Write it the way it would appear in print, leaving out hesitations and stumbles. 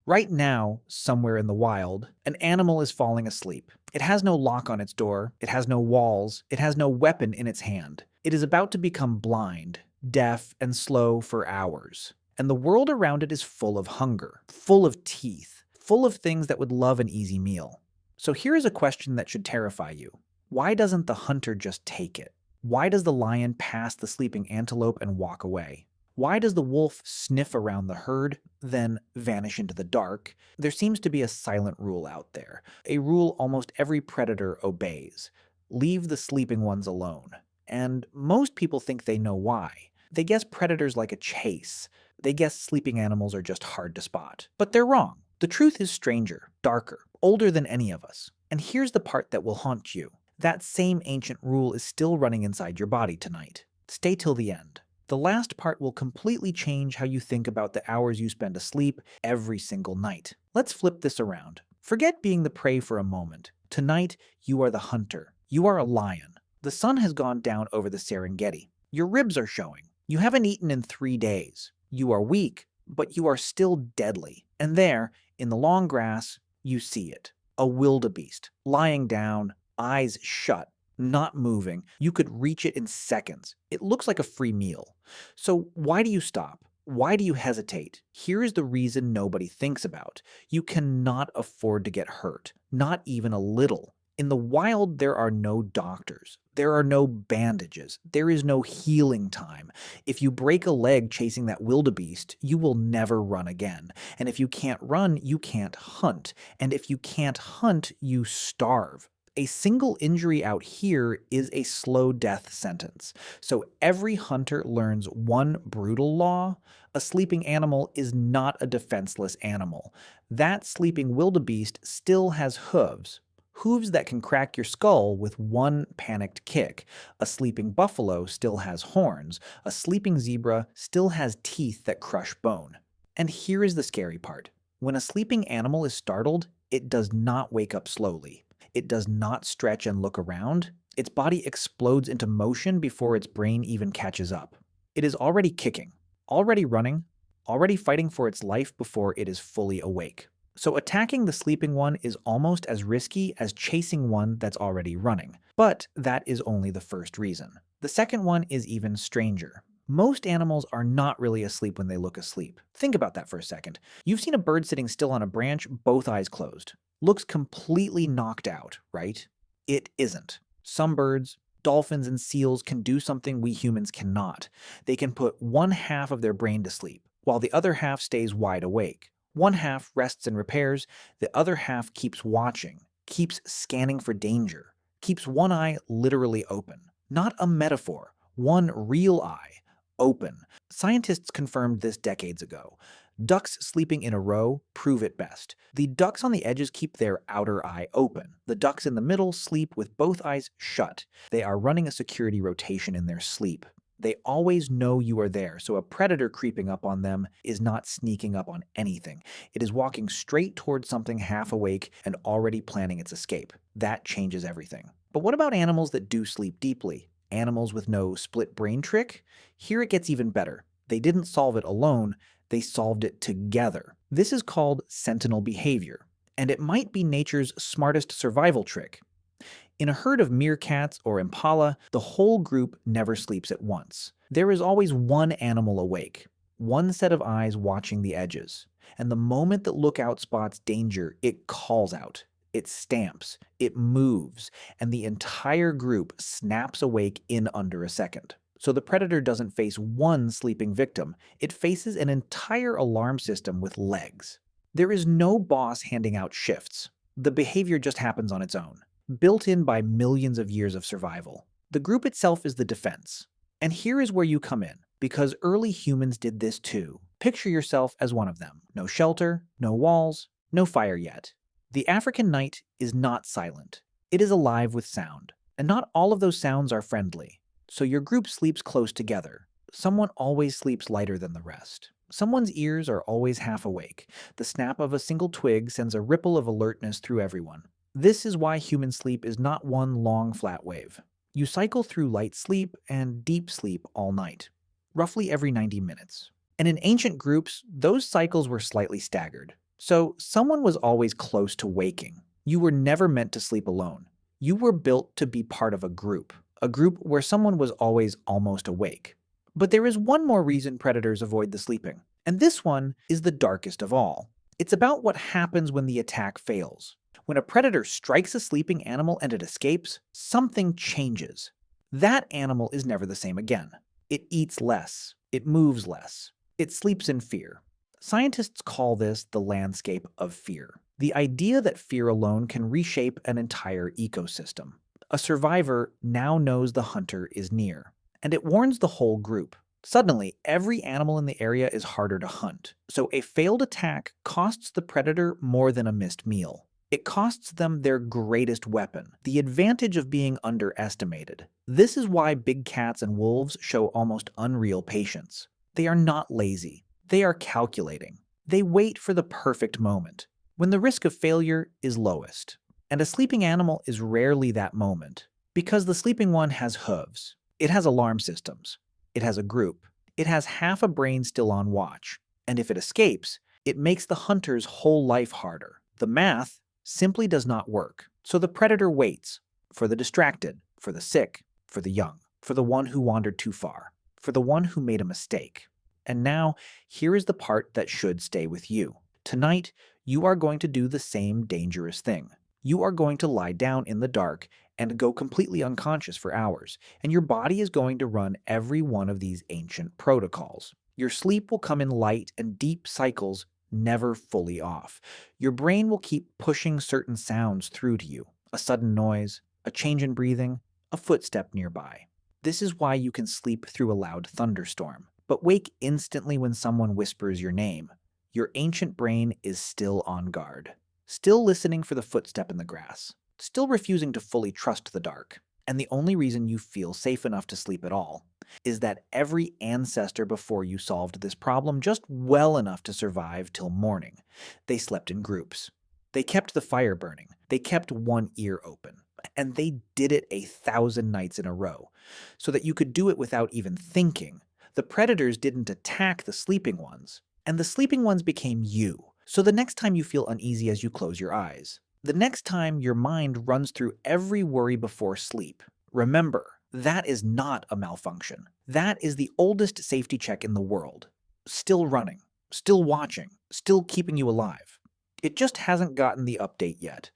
Right now, somewhere in the wild, an animal is falling asleep. It has no lock on its door, it has no walls, it has no weapon in its hand. It is about to become blind, deaf, and slow for hours. And the world around it is full of hunger, full of teeth, full of things that would love an easy meal. So here is a question that should terrify you. Why doesn't the hunter just take it? Why does the lion pass the sleeping antelope and walk away? Why does the wolf sniff around the herd, then vanish into the dark? There seems to be a silent rule out there, a rule almost every predator obeys. Leave the sleeping ones alone. And most people think they know why. They guess predators like a chase. They guess sleeping animals are just hard to spot. But they're wrong. The truth is stranger, darker, older than any of us. And here's the part that will haunt you. That same ancient rule is still running inside your body tonight. Stay till the end. The last part will completely change how you think about the hours you spend asleep every single night. Let's flip this around. Forget being the prey for a moment. Tonight, you are the hunter. You are a lion. The sun has gone down over the Serengeti. Your ribs are showing. You haven't eaten in 3 days. You are weak, but you are still deadly. And there, in the long grass, you see it. A wildebeest, lying down, eyes shut, not moving. You could reach it in seconds. It looks like a free meal. So why do you stop? Why do you hesitate? Here is the reason nobody thinks about. You cannot afford to get hurt, not even a little. In the wild, there are no doctors. There are no bandages. There is no healing time. If you break a leg chasing that wildebeest, you will never run again. And if you can't run, you can't hunt. And if you can't hunt, you starve. A single injury out here is a slow death sentence. So every hunter learns one brutal law: a sleeping animal is not a defenseless animal. That sleeping wildebeest still has hooves. Hooves that can crack your skull with one panicked kick. A sleeping buffalo still has horns. A sleeping zebra still has teeth that crush bone. And here is the scary part. When a sleeping animal is startled, it does not wake up slowly. It does not stretch and look around. Its body explodes into motion before its brain even catches up. It is already kicking, already running, already fighting for its life before it is fully awake. So attacking the sleeping one is almost as risky as chasing one that's already running. But that is only the first reason. The second one is even stranger. Most animals are not really asleep when they look asleep. Think about that for a second. You've seen a bird sitting still on a branch, both eyes closed. Looks completely knocked out, right? It isn't. Some birds, dolphins and seals, can do something we humans cannot. They can put one half of their brain to sleep, while the other half stays wide awake. One half rests and repairs, the other half keeps watching, keeps scanning for danger, keeps one eye literally open. Not a metaphor, one real eye, open. Scientists confirmed this decades ago. Ducks sleeping in a row prove it best. The ducks on the edges keep their outer eye open. The ducks in the middle sleep with both eyes shut. They are running a security rotation in their sleep. They always know you are there, so a predator creeping up on them is not sneaking up on anything. It is walking straight towards something half awake and already planning its escape. That changes everything. But what about animals that do sleep deeply? Animals with no split brain trick? Here it gets even better. They didn't solve it alone, they solved it together. This is called Sentinel behavior, and it might be nature's smartest survival trick. In a herd of meerkats or impala, the whole group never sleeps at once. There is always one animal awake, one set of eyes watching the edges. And the moment the lookout spots danger, it calls out, it stamps, it moves, and the entire group snaps awake in under a second. So the predator doesn't face one sleeping victim, it faces an entire alarm system with legs. There is no boss handing out shifts. The behavior just happens on its own, built in by millions of years of survival. The group itself is the defense. And here is where you come in, because early humans did this too. Picture yourself as one of them. No shelter, no walls, no fire yet. The African night is not silent. It is alive with sound. And not all of those sounds are friendly. So your group sleeps close together. Someone always sleeps lighter than the rest. Someone's ears are always half awake. The snap of a single twig sends a ripple of alertness through everyone. This is why human sleep is not one long flat wave. You cycle through light sleep and deep sleep all night, roughly every 90 minutes. And in ancient groups, those cycles were slightly staggered. So, someone was always close to waking. You were never meant to sleep alone. You were built to be part of a group where someone was always almost awake. But there is one more reason predators avoid the sleeping, and this one is the darkest of all. It's about what happens when the attack fails. When a predator strikes a sleeping animal and it escapes, something changes. That animal is never the same again. It eats less, it moves less, it sleeps in fear. Scientists call this the landscape of fear. The idea that fear alone can reshape an entire ecosystem. A survivor now knows the hunter is near, and it warns the whole group. Suddenly, every animal in the area is harder to hunt, so a failed attack costs the predator more than a missed meal. It costs them their greatest weapon, the advantage of being underestimated. This is why big cats and wolves show almost unreal patience. They are not lazy. They are calculating. They wait for the perfect moment, when the risk of failure is lowest. And a sleeping animal is rarely that moment, because the sleeping one has hooves. It has alarm systems. It has a group. It has half a brain still on watch. And if it escapes, it makes the hunter's whole life harder. The math simply does not work. So the predator waits for the distracted, for the sick, for the young, for the one who wandered too far, for the one who made a mistake. And now, here is the part that should stay with you. Tonight, you are going to do the same dangerous thing. You are going to lie down in the dark and go completely unconscious for hours, and your body is going to run every one of these ancient protocols. Your sleep will come in light and deep cycles, never fully off. Your brain will keep pushing certain sounds through to you. A sudden noise, a change in breathing, a footstep nearby. This is why you can sleep through a loud thunderstorm, but wake instantly when someone whispers your name. Your ancient brain is still on guard, still listening for the footstep in the grass, still refusing to fully trust the dark. And the only reason you feel safe enough to sleep at all is that every ancestor before you solved this problem just well enough to survive till morning. They slept in groups. They kept the fire burning. They kept one ear open. And they did it 1,000 nights in a row, so that you could do it without even thinking. The predators didn't attack the sleeping ones, and the sleeping ones became you. So the next time you feel uneasy as you close your eyes, the next time your mind runs through every worry before sleep, remember, that is not a malfunction. That is the oldest safety check in the world. Still running, still watching, still keeping you alive. It just hasn't gotten the update yet.